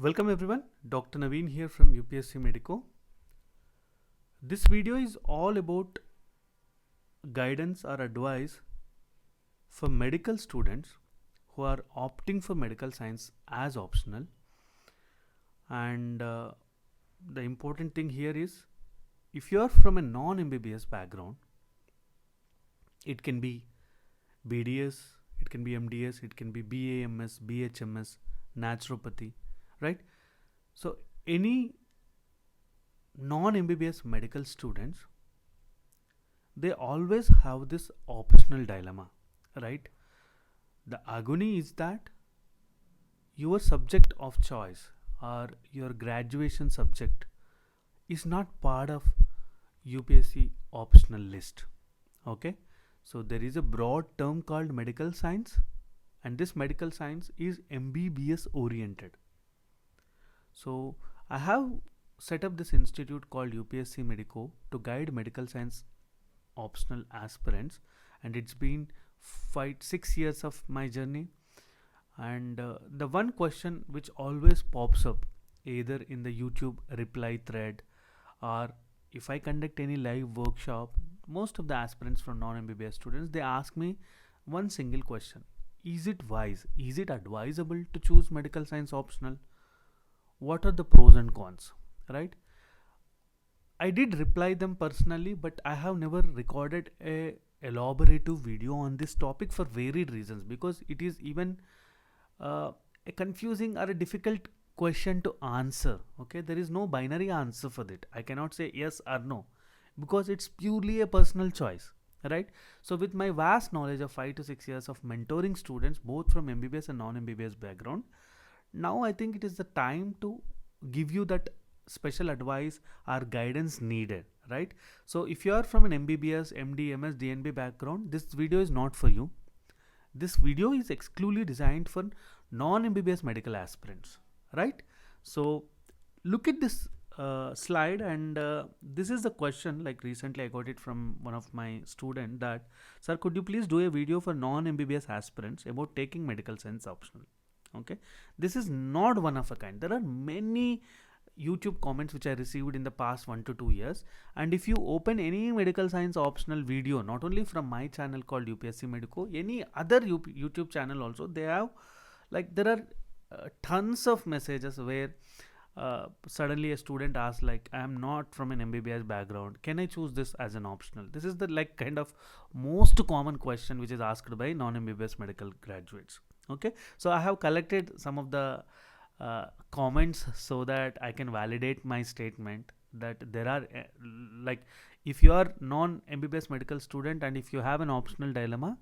Welcome everyone, Dr. Naveen here from UPSC MEDICO. This video is all about guidance or advice for medical students who are opting for medical science as optional. And the important thing here is, if you are from a non-MBBS background, it can be BDS, it can be MDS, it can be BAMS, BHMS, naturopathy, right? So any non-MBBS medical students, they always have this optional dilemma, right? The agony is that your subject of choice or your graduation subject is not part of UPSC optional list. Okay, so there is a broad term called medical science, and this medical science is MBBS oriented. So I have set up this institute called UPSC MEDICO to guide medical science optional aspirants, and it's been 6 years of my journey. And the one question which always pops up either in the YouTube reply thread or if I conduct any live workshop, most of the aspirants from non-MBBS students, they ask me one single question: is it wise, is it advisable to choose medical science optional? What are the pros and cons, right? I did reply them personally, but I have never recorded a elaborative video on this topic for varied reasons, because it is even a confusing or a difficult question to answer. Okay, there is no binary answer for that. I cannot say yes or no, because it's purely a personal choice, right? So with my vast knowledge of 5 to 6 years of mentoring students both from MBBS and non-MBBS background, now I think it is the time to give you that special advice or guidance needed, right? So if you are from an MBBS, MD, MS, DNB background, this video is not for you. This video is exclusively designed for non-MBBS medical aspirants, right? So look at this slide, and this is the question. Like recently I got it from one of my student that, sir, could you please do a video for non-MBBS aspirants about taking medical science optional? Okay, this is not one of a kind. There are many YouTube comments which I received in the past 1 to 2 years, and if you open any medical science optional video, not only from my channel called UPSC MEDICO, any other YouTube channel also, they have, like, there are tons of messages where suddenly a student asks, like, I am not from an MBBS background, can I choose this as an optional? This is the like kind of most common question which is asked by non-MBBS medical graduates. Okay, so I have collected some of the comments so that I can validate my statement that there are like, if you are non-MBBS medical student and if you have an optional dilemma,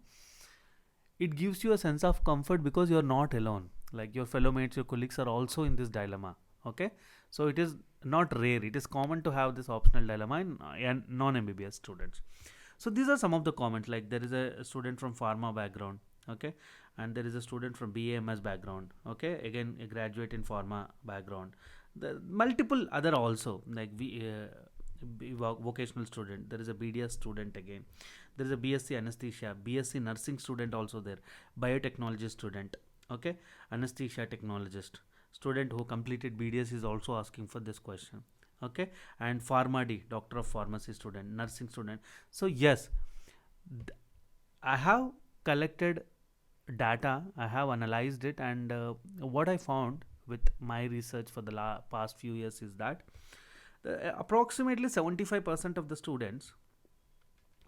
it gives you a sense of comfort because you are not alone. Like, your fellow mates, your colleagues are also in this dilemma. Okay, so it is not rare, it is common to have this optional dilemma in non-MBBS students. So these are some of the comments. Like, there is a student from pharma background, okay, and there is a student from BAMS background, okay, again a graduate in pharma background. The multiple other also, like vocational student, there is a BDS student, again there is a BSc anesthesia, BSc nursing student also there, biotechnology student, okay, anesthesia technologist student who completed BDS is also asking for this question, okay, and pharma D, doctor of pharmacy student, nursing student. So yes, I have collected data, I have analyzed it, and what I found with my research for the past few years is that approximately 75% of the students,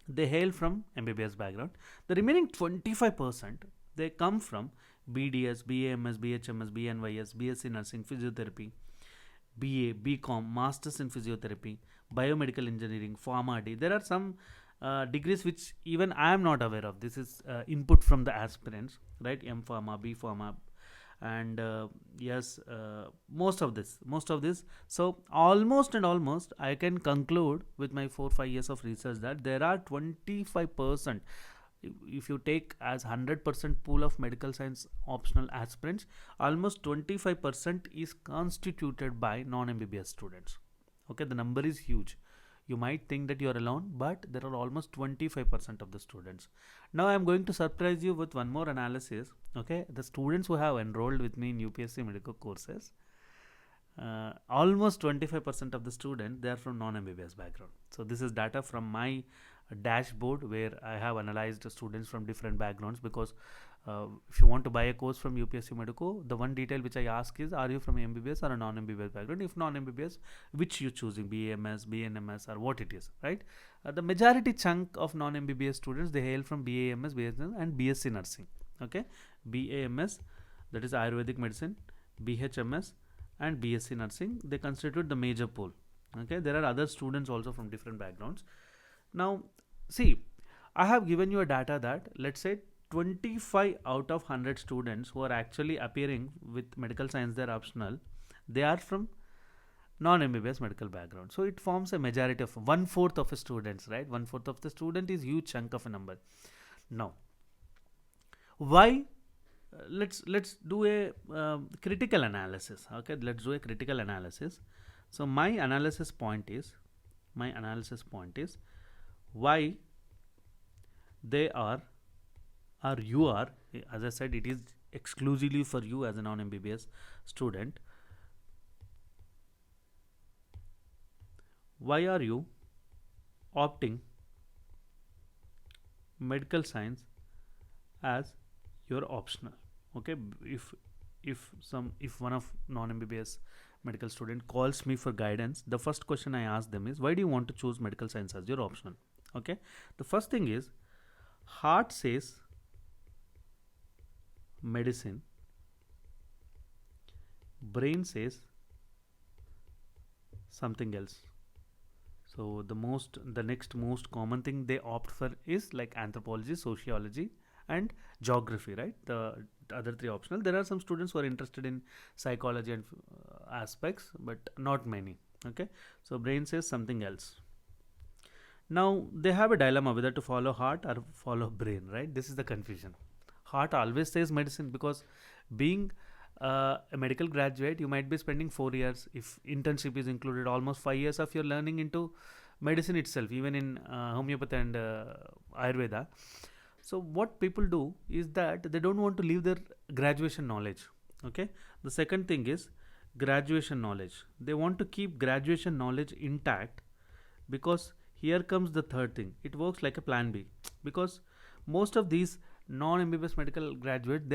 they hail from MBBS background. The remaining 25%, they come from BDS, BAMS, BHMS, BNYS, BSc nursing, physiotherapy, BA, BCom, masters in physiotherapy, biomedical engineering, pharma D. There are some degrees which even I am not aware of. This is input from the aspirants, right? M Pharma, B Pharma, and yes, most of this. So almost I can conclude with my 4-5 years of research that there are 25%. If you take as 100% pool of medical science optional aspirants, almost 25% is constituted by non-MBBS students. Okay, the number is huge. You might think that you are alone, but there are almost 25% of the students. Now I am going to surprise you with one more analysis. Okay, the students who have enrolled with me in UPSC MEDICO courses, almost 25% of the students, they are from non-MBBS background. So this is data from my dashboard where I have analyzed students from different backgrounds, because if you want to buy a course from UPSC MEDICO, the one detail which I ask is, are you from MBBS or a non-MBBS background? If non-MBBS, which you choosing, BHMS, BNMS, or what it is, right? The majority chunk of non-MBBS students, they hail from BAMS, BSN, and BSc nursing. Okay, BAMS, that is Ayurvedic medicine, BHMS, and BSc nursing, they constitute the major pool. Okay, there are other students also from different backgrounds. Now, see, I have given you a data that, let's say, 25 out of 100 students who are actually appearing with medical science, they're optional, they are from non-MBBS medical background. So it forms a majority of 1/4 of the students, right? 1/4 of the student is huge chunk of a number. Now, why? Let's do a critical analysis. Okay, let's do a critical analysis. So my analysis point is why they are, or you are, as I said, it is exclusively for you as a non-MBBS student. Why are you opting medical science as your optional? Okay, if one of non-MBBS medical student calls me for guidance, the first question I ask them is, why do you want to choose medical science as your optional? Okay, the first thing is, heart says medicine, brain says something else. So the next most common thing they opt for is like anthropology, sociology, and geography, right? The other three optional. There are some students who are interested in psychology and aspects, but not many. Okay, so brain says something else. Now they have a dilemma whether to follow heart or follow brain, right? This is the confusion. Heart always says medicine, because being a medical graduate, you might be spending 4 years, if internship is included, almost 5 years of your learning into medicine itself, even in homeopathy and Ayurveda. So what people do is that they don't want to leave their graduation knowledge. Okay, the second thing is graduation knowledge. They want to keep graduation knowledge intact, because here comes the third thing, it works like a plan B. Because most of these non-MBBS medical graduates,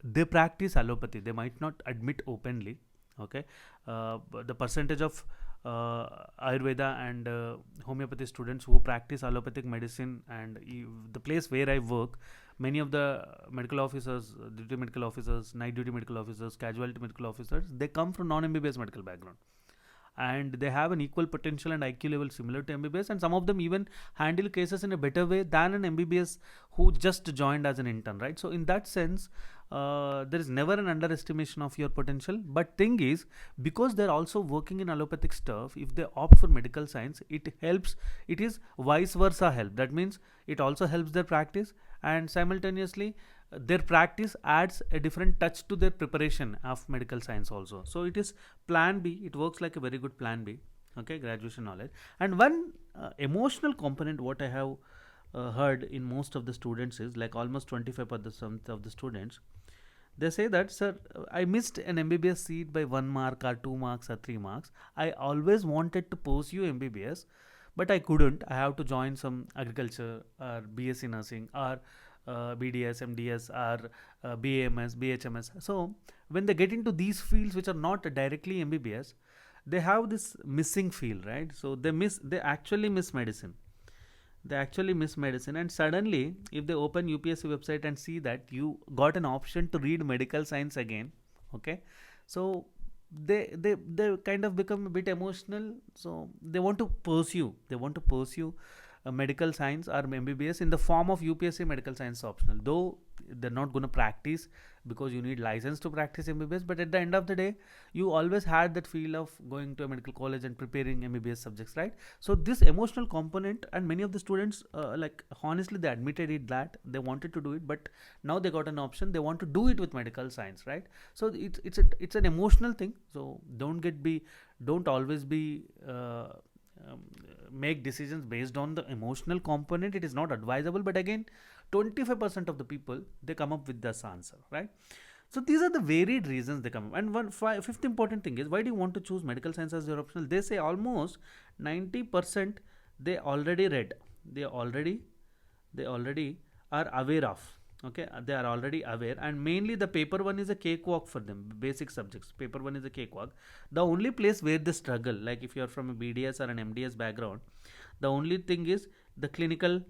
they practice allopathy, they might not admit openly. Okay, but the percentage of Ayurveda and homeopathy students who practice allopathic medicine, and the place where I work, many of the medical officers, duty medical officers, night duty medical officers, casualty medical officers, they come from non-MBBS medical background, and they have an equal potential and IQ level similar to MBBS, and some of them even handle cases in a better way than an MBBS who just joined as an intern, right? So in that sense, there is never an underestimation of your potential. But thing is, because they're also working in allopathic stuff, if they opt for medical science, it helps. It is vice versa help. That means it also helps their practice, and simultaneously their practice adds a different touch to their preparation of medical science also. So it is plan B. It works like a very good plan B. Okay, graduation knowledge. And one emotional component what I have heard in most of the students is, like almost 25% of the students, they say that, sir, I missed an MBBS seat by 1 mark or 2 marks or 3 marks. I always wanted to pursue MBBS, but I couldn't. I have to join some agriculture or BSc nursing or BDS, MDS, or BAMS, BHMS. So when they get into these fields which are not directly MBBS, they have this missing feel, right? So they actually miss medicine. And suddenly, if they open UPSC website and see that you got an option to read medical science again, okay, so they kind of become a bit emotional. So they want to pursue medical science or MBBS in the form of UPSC medical science optional, though they're not going to practice, because you need license to practice MBBS. But at the end of the day, you always had that feel of going to a medical college and preparing MBBS subjects, right? So this emotional component, and many of the students, like honestly, they admitted it that they wanted to do it, but now they got an option, they want to do it with medical science, right? So it's an emotional thing. So don't always be make decisions based on the emotional component. It is not advisable, but again, 25% of the people, they come up with this answer, right? So these are the varied reasons they come. And fifth important thing is, why do you want to choose medical science as your optional? They say almost 90% they already read. They already are aware of. Okay, they are already aware, and mainly the paper one is a cakewalk for them. Basic subjects, paper one is a cakewalk. The only place where they struggle, like if you are from a BDS or an MDS background, the only thing is the clinical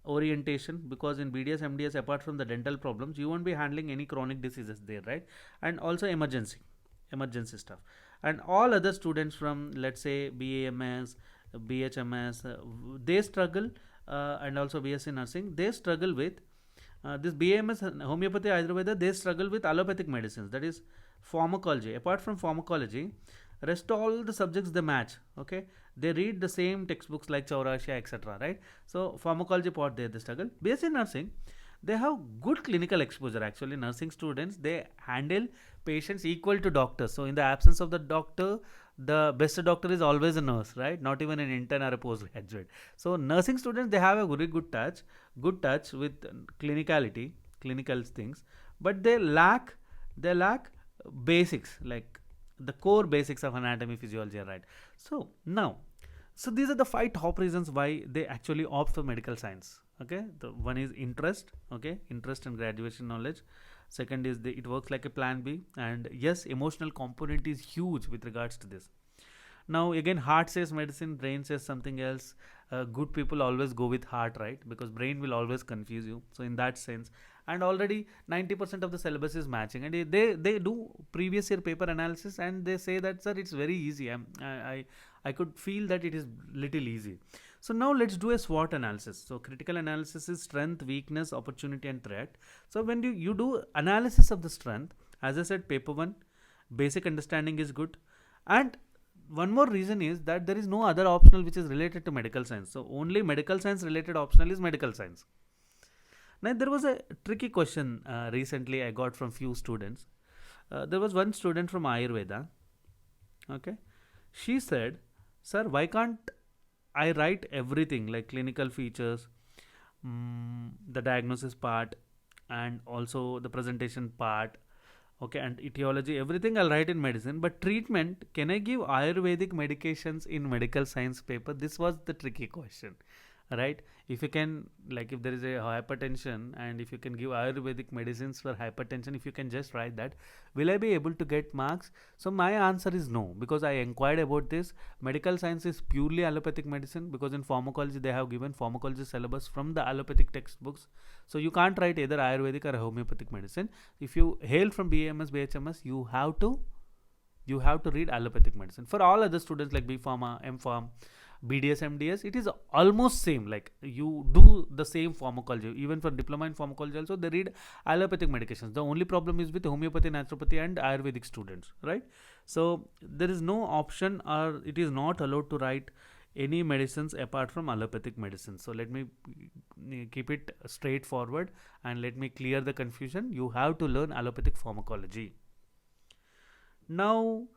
orientation, because in BDS MDS, apart from the dental problems, you won't be handling any chronic diseases there, right? And also emergency stuff. And all other students from, let's say, BAMS, BHMS, they struggle, and also BSc nursing, they struggle with this BAMS homeopathy Ayurveda, they struggle with allopathic medicines, that is pharmacology. Apart from pharmacology, rest all the subjects they match. Okay, they read the same textbooks like Chaurashia, etc., right? So pharmacology part they struggle. BSc nursing, they have good clinical exposure. Actually, nursing students, they handle patients equal to doctors. So in the absence of the doctor, the best doctor is always a nurse, right? Not even an intern or a postgraduate. So nursing students, they have a very good touch with clinicality, clinical things, but they lack basics, like the core basics of anatomy, physiology, right? So now, so these are the five top reasons why they actually opt for medical science. Okay, the one is interest. Okay, interest and graduation knowledge. Second is it works like a plan B, and yes, emotional component is huge with regards to this. Now again, heart says medicine, brain says something else. Good people always go with heart, right? Because brain will always confuse you. So in that sense, and already 90% of the syllabus is matching, and they do previous year paper analysis, and they say that, sir, it's very easy. I could feel that it is little easy. So now let's do a SWOT analysis. So critical analysis is strength, weakness, opportunity, and threat. So when you do analysis of the strength, as I said, paper one, basic understanding is good. And one more reason is that there is no other optional which is related to medical science. So only medical science related optional is medical science. Now there was a tricky question recently I got from few students. There was one student from Ayurveda. Okay, she said, sir, why can't I write everything like clinical features, the diagnosis part, and also the presentation part, okay, and etiology, everything I'll write in medicine, but treatment, can I give Ayurvedic medications in medical science paper? This was the tricky question, right? If you can, like if there is a hypertension, and if you can give Ayurvedic medicines for hypertension, if you can just write that, will I be able to get marks? So my answer is no, because I inquired about this. Medical science is purely allopathic medicine, because in pharmacology they have given pharmacology syllabus from the allopathic textbooks. So you can't write either Ayurvedic or homeopathic medicine. If you hail from BMS, BHMS, you have to read allopathic medicine. For all other students like B Pharma, M Pharm, BDS, MDS, it is almost same. Like you do the same pharmacology. Even for diploma in pharmacology also, they read allopathic medications. The only problem is with homeopathy, naturopathy, and Ayurvedic students, right? So there is no option, or it is not allowed to write any medicines apart from allopathic medicine. So let me keep it straightforward and let me clear the confusion. You have to learn allopathic pharmacology. Now,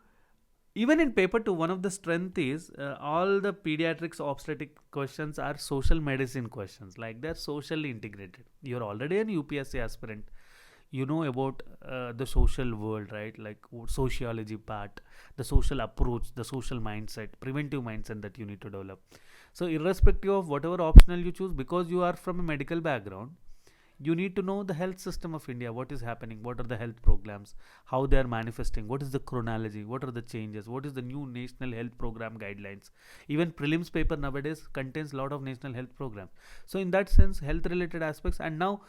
even in paper 2, one of the strength is all the pediatrics obstetric questions are social medicine questions, like they're socially integrated. You're already an UPSC aspirant, you know about the social world, right? Like sociology part, the social approach, the social mindset, preventive mindset that you need to develop. So irrespective of whatever optional you choose, because you are from a medical background, you need to know the health system of India, what is happening, what are the health programs, how they are manifesting, what is the chronology, what are the changes, what is the new national health program guidelines. Even prelims paper nowadays contains a lot of national health programs. So in that sense, health related aspects. And now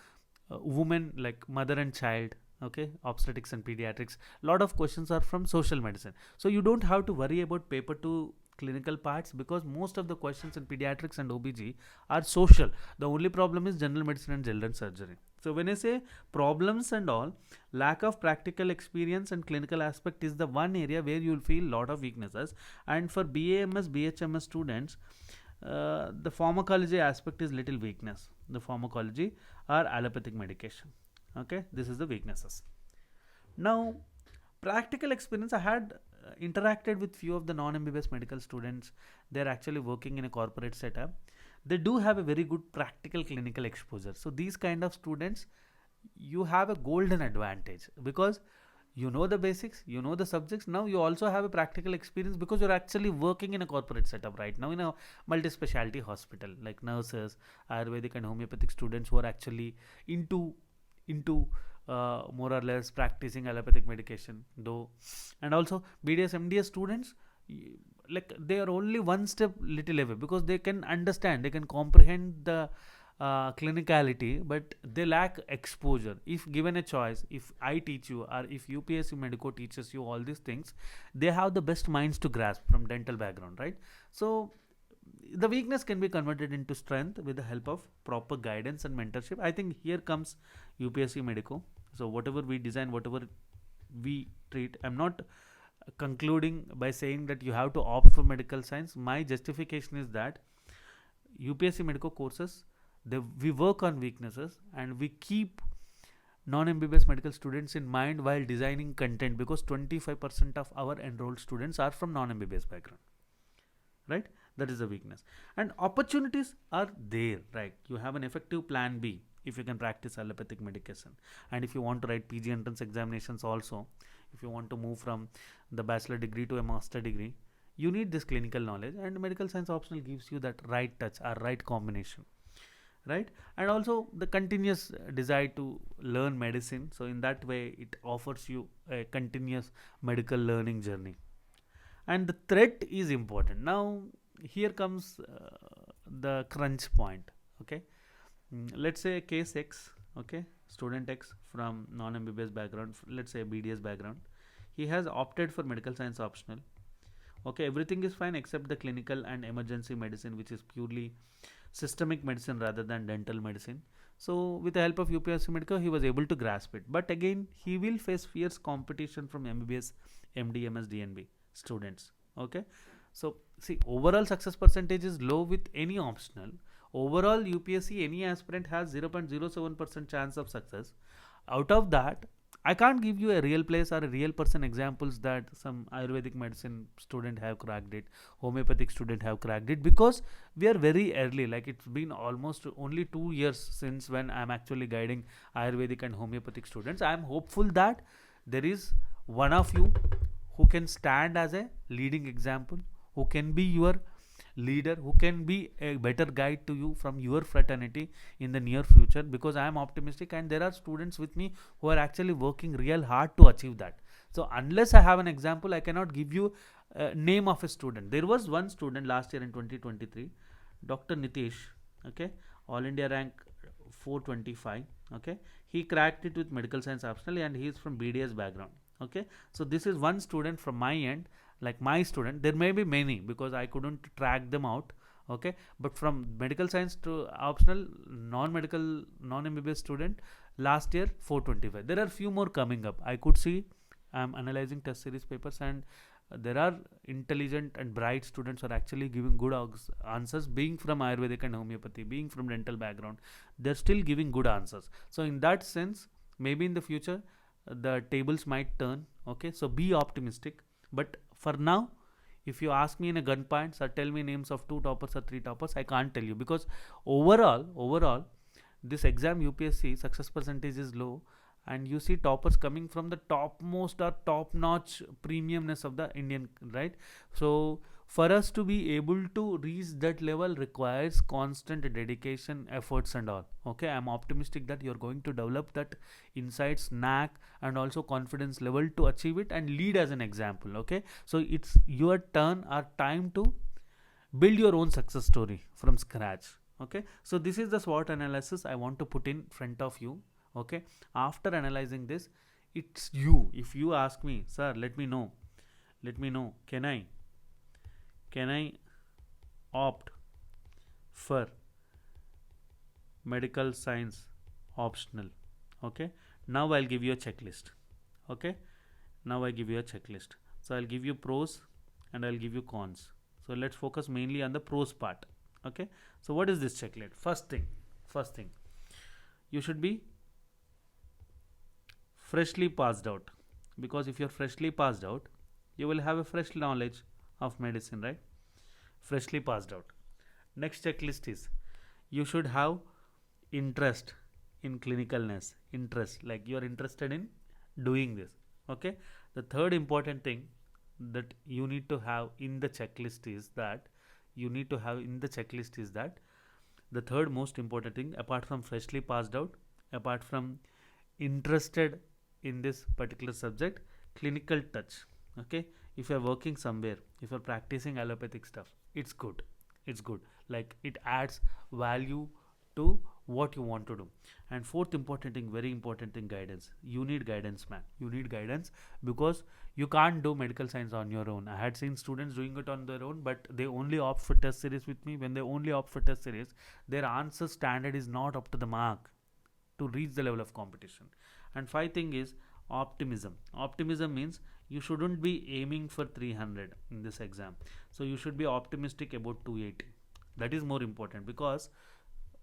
women, like mother and child, okay, obstetrics and pediatrics, lot of questions are from social medicine. So you don't have to worry about paper 2 clinical parts, because most of the questions in pediatrics and OBG are social. The only problem is general medicine and children's surgery. So when I say problems and all, lack of practical experience and clinical aspect is the one area where you will feel lot of weaknesses. And for BAMS, BHMS students, the pharmacology aspect is little weakness. The pharmacology or allopathic medication. Okay, this is the weaknesses. Now, practical experience, I had interacted with few of the non-MBBS medical students. They're actually working in a corporate setup. They do have a very good practical clinical exposure. So these kind of students, you have a golden advantage, because you know the basics, you know the subjects. Now you also have a practical experience because you're actually working in a corporate setup right now in a multi-specialty hospital, like nurses, Ayurvedic and homeopathic students who are actually into more or less practicing allopathic medication though. And also BDS MDS students, like they are only one step little away because they can understand, they can comprehend the clinicality, but they lack exposure. If given a choice, if I teach you or if UPSC Medico teaches you all these things, they have the best minds to grasp from dental background, right? So the weakness can be converted into strength with the help of proper guidance and mentorship. I think here comes UPSC Medico. So whatever we design, whatever we treat, I'm not concluding by saying that you have to opt for medical science. My justification is that UPSC Medico courses, we work on weaknesses and we keep non-MBBS medical students in mind while designing content, because 25% of our enrolled students are from non-MBBS background, right? That is a weakness. And opportunities are there, right? You have an effective plan B if you can practice allopathic medication, and if you want to write PG entrance examinations also, if you want to move from the bachelor degree to a master degree, you need this clinical knowledge, and medical science optional gives you that right touch or right combination, right? And also the continuous desire to learn medicine, so in that way it offers you a continuous medical learning journey. And the threat is important. Now here comes the crunch point. Okay. Let's say case X, okay, student X from non-MBBS background, let's say BDS background, he has opted for medical science optional. Okay, everything is fine except the clinical and emergency medicine, which is purely systemic medicine rather than dental medicine. So with the help of UPSC Medico, he was able to grasp it. But again, he will face fierce competition from MBBS, MD, MS, DNB students. Okay, so see, overall success percentage is low with any optional. Overall UPSC, any aspirant has 0.07% chance of success. Out of that, I can't give you a real place or a real person examples that some Ayurvedic medicine student have cracked it, homeopathic student have cracked it, because we are very early. Like it's been almost only 2 years since when I'm actually guiding Ayurvedic and homeopathic students. I'm hopeful that there is one of you who can stand as a leading example, who can be your leader, who can be a better guide to you from your fraternity in the near future, because I am optimistic and there are students with me who are actually working real hard to achieve that. So unless I have an example, I cannot give you a name of a student. There was one student last year in 2023, Dr. Nitish, okay, all India rank 425, okay, he cracked it with medical science optional and he is from BDS background. Okay, so this is one student from my end, like my student. There may be many because I couldn't track them out. Okay, but from medical science to optional, non-medical, non-MBBS student, last year 425. There are few more coming up. I could see, I'm analyzing test series papers, and there are intelligent and bright students who are actually giving good answers, being from Ayurvedic and homeopathy, being from dental background. They're still giving good answers. So in that sense, maybe in the future the tables might turn. Okay, so be optimistic. But for now, if you ask me in a gun points or tell me names of 2 toppers or 3 toppers, I can't tell you, because overall this exam UPSC success percentage is low, and you see toppers coming from the topmost or top notch premiumness of the Indian, right? So for us to be able to reach that level requires constant dedication, efforts and all. Okay, I'm optimistic that you're going to develop that insights, knack and also confidence level to achieve it and lead as an example. Okay, so it's your turn or time to build your own success story from scratch. Okay, so this is the SWOT analysis I want to put in front of you. Okay, after analyzing this, it's you. If you ask me, sir, let me know, can I opt for medical science optional? Okay, now I'll give you a checklist. Okay, now I give you a checklist. So I'll give you pros and I'll give you cons. So let's focus mainly on the pros part. Okay, so what is this checklist? First thing, you should be freshly passed out, because if you're freshly passed out, you will have a fresh knowledge of medicine, right? Freshly passed out. Next checklist is, you should have interest in clinicalness, interest, like you are interested in doing this. Okay, the third important thing that you need to have in the checklist is that the third most important thing, apart from freshly passed out, apart from interested in this particular subject, clinical touch. Okay, if you're working somewhere, if you're practicing allopathic stuff, it's good, like it adds value to what you want to do. And fourth important thing, very important thing, guidance. You need guidance, man. You need guidance, because you can't do medical science on your own. I had seen students doing it on their own, but they only opt for test series with me. When they only opt for test series, their answer standard is not up to the mark to reach the level of competition. And five thing is optimism. Optimism means you shouldn't be aiming for 300 in this exam, so you should be optimistic about 280. That is more important, because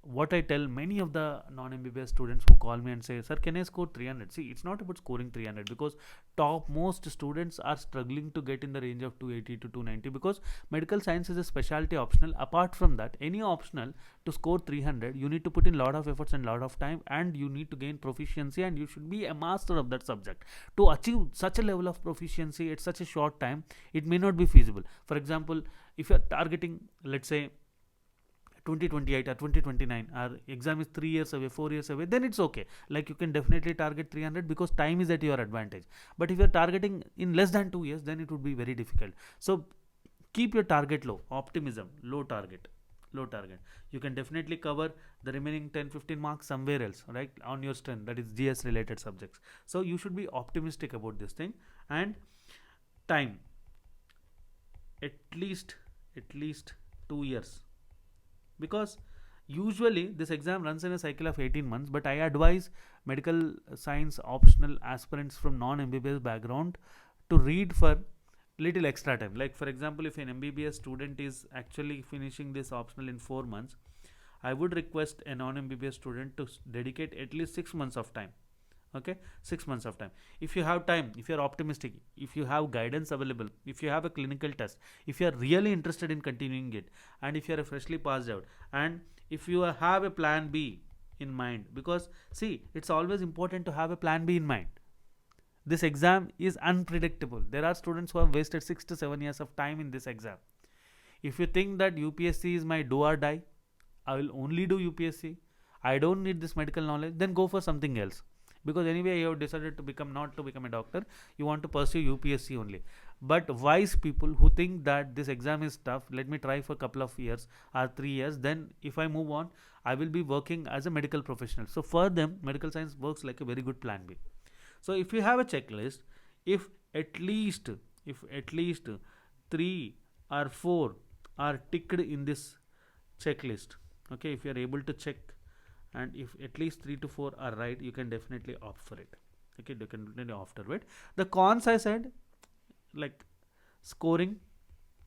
what I tell many of the non-MBBS students who call me and say, "Sir, can I score 300?" See, it's not about scoring 300, because top most students are struggling to get in the range of 280 to 290, because medical science is a specialty optional. Apart from that, any optional, to score 300, you need to put in a lot of efforts and lot of time, and you need to gain proficiency, and you should be a master of that subject. To achieve such a level of proficiency at such a short time, it may not be feasible. For example, if you are targeting, let's say, 2028 or 2029, our exam is 3 years away, 4 years away, then it's okay, like you can definitely target 300, because time is at your advantage. But if you're targeting in less than 2 years, then it would be very difficult. So keep your target low. Optimism, low target. You can definitely cover the remaining 10-15 marks somewhere else, right, on your strength, that is GS related subjects. So you should be optimistic about this thing. And time, at least 2 years, because usually this exam runs in a cycle of 18 months. But I advise medical science optional aspirants from non-MBBS background to read for little extra time. Like for example, if an MBBS student is actually finishing this optional in 4 months, I would request a non-MBBS student to dedicate at least 6 months of time. Okay, 6 months of time. If you have time, if you're optimistic, if you have guidance available, if you have a clinical test, if you're really interested in continuing it, and if you're freshly passed out, and if you have a plan B in mind, because see, it's always important to have a plan B in mind. This exam is unpredictable. There are students who have wasted 6 to 7 years of time in this exam. If you think that UPSC is my do or die, I will only do UPSC, I don't need this medical knowledge, then go for something else. Because anyway you have decided to become, not to become a doctor, you want to pursue UPSC only. But wise people who think that this exam is tough, let me try for a couple of years or 3 years, then if I move on, I will be working as a medical professional. So for them, medical science works like a very good plan B. So if you have a checklist, if at least 3 or 4 are ticked in this checklist, okay, if you are able to check, and if at least 3 to 4 are right, you can definitely opt for it. Okay, you can definitely opt for it. The cons I said, like scoring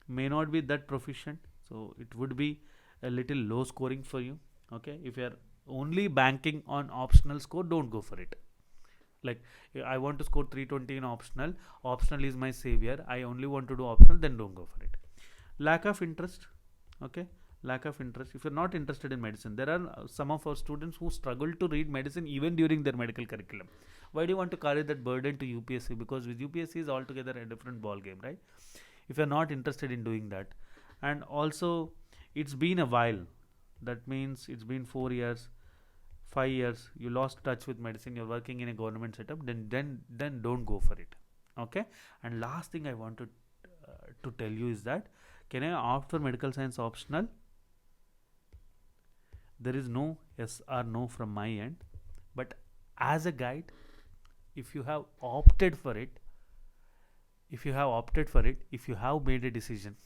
may not be that proficient, so it would be a little low scoring for you. Okay, if you are only banking on optional score, don't go for it. Like, I want to score 320 in optional is my savior, I only want to do optional, then don't go for it. Lack of interest. Okay, lack of interest. If you're not interested in medicine, there are some of our students who struggle to read medicine even during their medical curriculum. Why do you want to carry that burden to UPSC? Because with UPSC is altogether a different ball game, right? If you're not interested in doing that, and also it's been a while, that means it's been 4 years, 5 years, you lost touch with medicine, you're working in a government setup, then don't go for it. Okay. And last thing I wanted to tell you is that, can I opt for medical science optional? There is no yes or no from my end, but as a guide, if you have opted for it, if you have made a decision,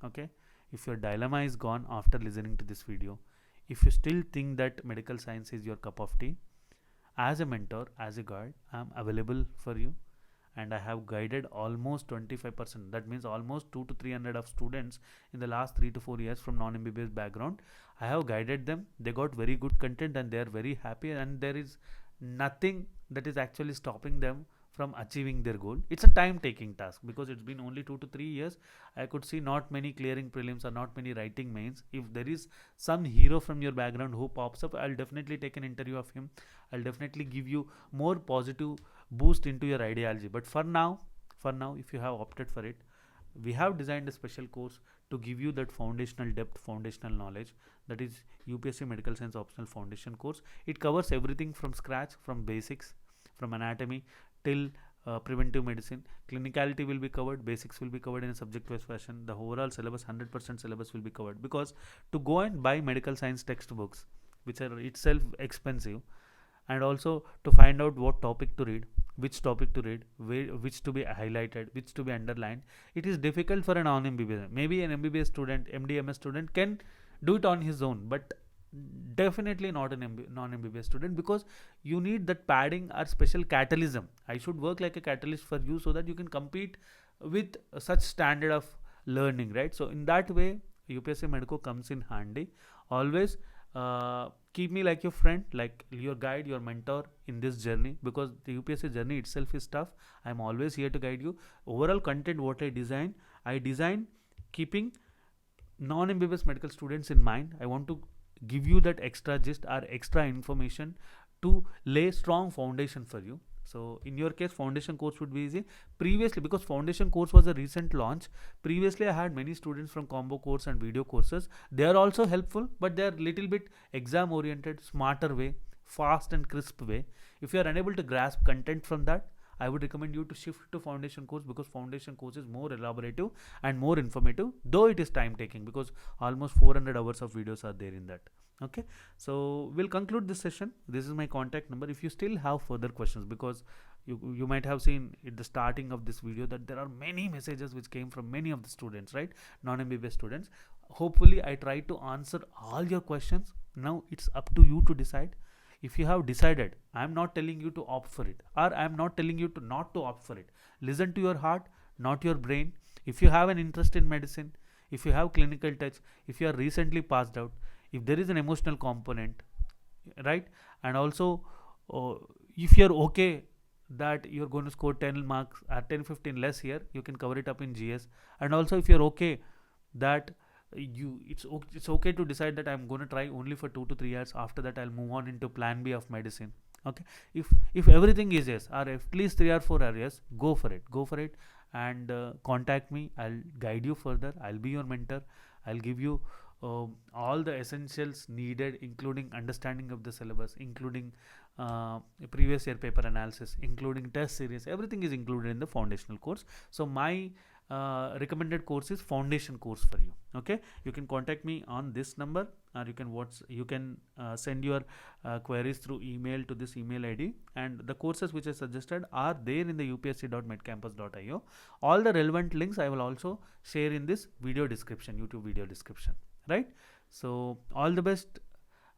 okay, if your dilemma is gone after listening to this video, if you still think that medical science is your cup of tea, as a mentor, as a guide, I am available for you. And I have guided almost 25%, that means almost 2 to 300 of students in the last 3 to 4 years from non-MBBS background. I have guided them, they got very good content and they are very happy, and there is nothing that is actually stopping them from achieving their goal. It's a time taking task because it's been only 2 to 3 years. I could see not many clearing prelims or not many writing mains. If there is some hero from your background who pops up, I'll definitely take an interview of him. I'll definitely give you more positive boost into your ideology. But for now, if you have opted for it, we have designed a special course to give you that foundational depth, foundational knowledge. That is UPSC Medical Science Optional Foundation course. It covers everything from scratch, from basics, from anatomy till preventive medicine. Clinicality will be covered, basics will be covered in a subject-wise fashion. The overall syllabus, 100% syllabus will be covered, because to go and buy medical science textbooks, which are itself expensive, and also to find out what topic to read, which topic to read, which to be highlighted, which to be underlined, it is difficult for a non-MBBS. Maybe an MBBS student, MDMS student can do it on his own, but definitely not an non-MBBS student, because you need that padding or special catalysm. I should work like a catalyst for you so that you can compete with such standard of learning, right? So in that way, UPSC Medico comes in handy. Always keep me like your friend, like your guide, your mentor in this journey, because the UPSC journey itself is tough. I'm always here to guide you. Overall content what I design keeping non-MBBS medical students in mind. I want to give you that extra gist or extra information to lay strong foundation for you. So in your case, foundation course would be easy. Previously, because foundation course was a recent launch, previously I had many students from combo course and video courses. They are also helpful, but they are little bit exam oriented, smarter way, fast and crisp way. If you are unable to grasp content from that, I would recommend you to shift to foundation course, because foundation course is more elaborative and more informative, though it is time taking, because almost 400 hours of videos are there in that. Okay, so we'll conclude this session. This is my contact number. If you still have further questions, because you might have seen at the starting of this video that there are many messages which came from many of the students, right? Non-MBBS students. Hopefully I tried to answer all your questions. Now it's up to you to decide. If you have decided, I am not telling you to opt for it, or I am not telling you to not to opt for it. Listen to your heart, not your brain. If you have an interest in medicine, if you have clinical touch, if you are recently passed out, if there is an emotional component, right? And also if you're okay that you're going to score 10 marks or 10-15 less here, you can cover it up in GS. And also if you're okay that it's okay to decide that I'm going to try only for 2 to 3 years, after that I'll move on into plan B of medicine. Okay, if everything is yes, or at least 3 or 4 areas, go for it, and contact me. I'll guide you further. I'll be your mentor. I'll give you all the essentials needed, including understanding of the syllabus, including previous year paper analysis, including test series. Everything is included in the foundational course. So my recommended course is foundation course for you. Okay, you can contact me on this number, or you can send your queries through email to this email ID, and the courses which I suggested are there in the upsc.medcampus.io. all the relevant links I will also share in this video description, YouTube video description, right? So all the best,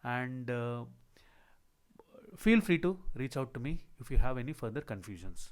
and feel free to reach out to me if you have any further confusions.